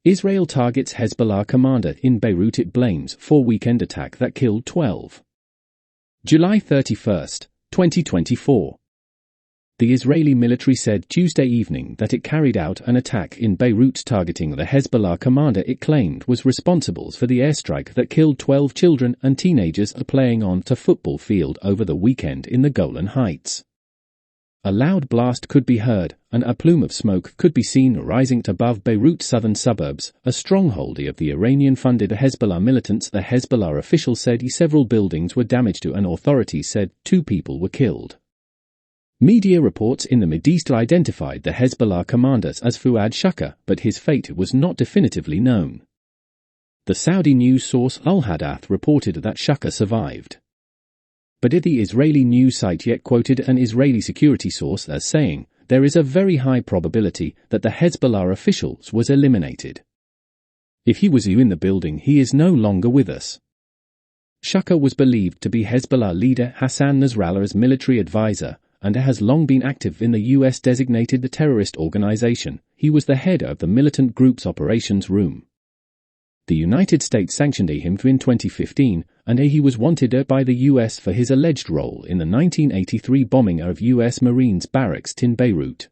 Israel targets Hezbollah commander in Beirut. It blames for weekend attack that killed 12. July 31, 2024. The Israeli military said Tuesday evening that it carried out an attack in Beirut targeting the Hezbollah commander it claimed was responsible for the airstrike that killed 12 children and teenagers playing on a football field over the weekend in the Golan Heights. A loud blast could be heard, and a plume of smoke could be seen rising above Beirut's southern suburbs, a stronghold of the Iranian-funded Hezbollah militants. The Hezbollah official said several buildings were damaged and authorities said 2 people were killed. Media reports in the Mideast identified the Hezbollah commander as Fuad Shukr, but his fate was not definitively known. The Saudi news source Al-Hadath reported that Shukr survived. But the Israeli news site yet quoted an Israeli security source as saying, there is a very high probability that the Hezbollah official was eliminated. If he was in the building, he is no longer with us. Shukr was believed to be Hezbollah leader Hassan Nasrallah's military advisor, and has long been active in the US-designated terrorist organization. He was the head of the militant group's operations room. The United States sanctioned him in 2015, and he was wanted by the US for his alleged role in the 1983 bombing of US Marines barracks in Beirut.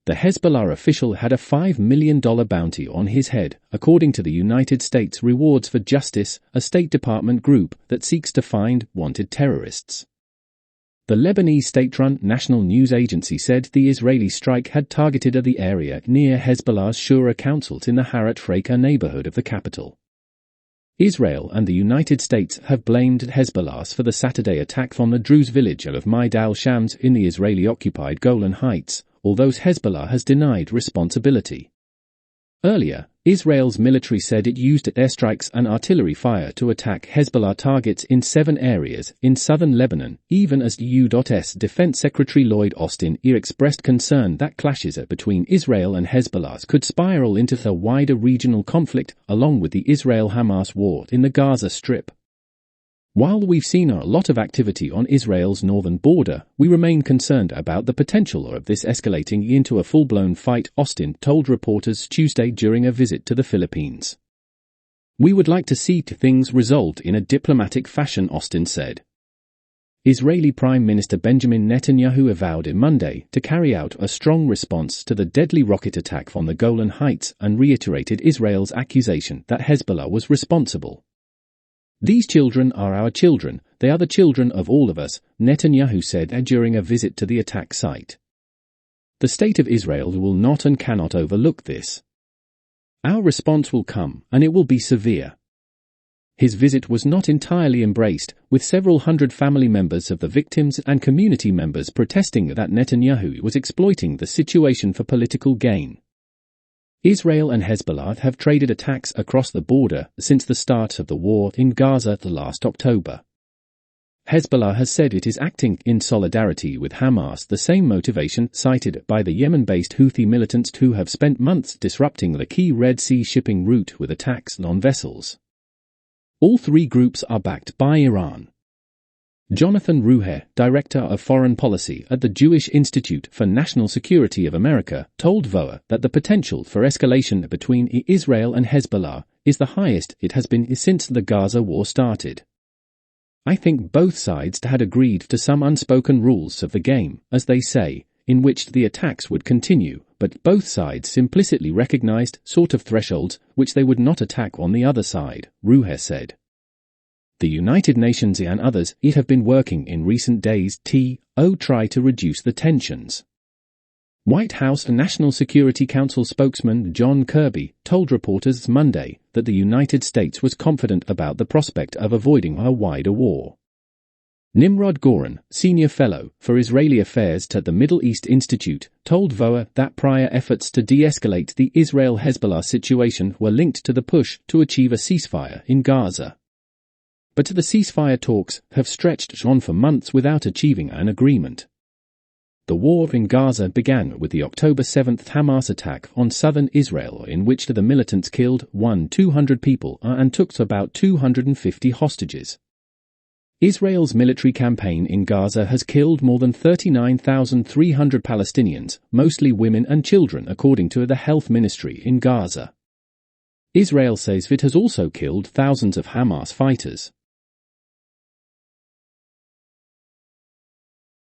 The Hezbollah official had a $5 million bounty on his head, according to the United States Rewards for Justice, a State Department group that seeks to find wanted terrorists. The Lebanese state-run national news agency said the Israeli strike had targeted the area near Hezbollah's Shura Council in the Harat Freka neighborhood of the capital. Israel and the United States have blamed Hezbollah for the Saturday attack on the Druze village of Maid al-Shams in the Israeli-occupied Golan Heights, although Hezbollah has denied responsibility. Earlier, Israel's military said it used airstrikes and artillery fire to attack Hezbollah targets in 7 areas in southern Lebanon, even as U.S. Defense Secretary Lloyd Austin expressed concern that clashes between Israel and Hezbollah could spiral into a wider regional conflict, along with the Israel-Hamas war in the Gaza Strip. While we've seen a lot of activity on Israel's northern border, we remain concerned about the potential of this escalating into a full-blown fight, Austin told reporters Tuesday during a visit to the Philippines. We would like to see things resolved in a diplomatic fashion, Austin said. Israeli Prime Minister Benjamin Netanyahu vowed on Monday to carry out a strong response to the deadly rocket attack on the Golan Heights and reiterated Israel's accusation that Hezbollah was responsible. These children are our children, they are the children of all of us, Netanyahu said during a visit to the attack site. The state of Israel will not and cannot overlook this. Our response will come, and it will be severe. His visit was not entirely embraced, with several hundred family members of the victims and community members protesting that Netanyahu was exploiting the situation for political gain. Israel and Hezbollah have traded attacks across the border since the start of the war in Gaza last October. Hezbollah has said it is acting in solidarity with Hamas, the same motivation cited by the Yemen-based Houthi militants who have spent months disrupting the key Red Sea shipping route with attacks on vessels. All 3 groups are backed by Iran. Jonathan Ruher, Director of Foreign Policy at the Jewish Institute for National Security of America, told VOA that the potential for escalation between Israel and Hezbollah is the highest it has been since the Gaza war started. I think both sides had agreed to some unspoken rules of the game, as they say, in which the attacks would continue, but both sides implicitly recognized sort of thresholds which they would not attack on the other side, Ruher said. The United Nations and others have been working in recent days to try to reduce the tensions. White House National Security Council spokesman John Kirby told reporters Monday that the United States was confident about the prospect of avoiding a wider war. Nimrod Goran, senior fellow for Israeli affairs at the Middle East Institute, told VOA that prior efforts to de-escalate the Israel-Hezbollah situation were linked to the push to achieve a ceasefire in Gaza. But the ceasefire talks have stretched on for months without achieving an agreement. The war in Gaza began with the October 7 Hamas attack on southern Israel, in which the militants killed 200 people and took about 250 hostages. Israel's military campaign in Gaza has killed more than 39,300 Palestinians, mostly women and children, according to the health ministry in Gaza. Israel says it has also killed thousands of Hamas fighters.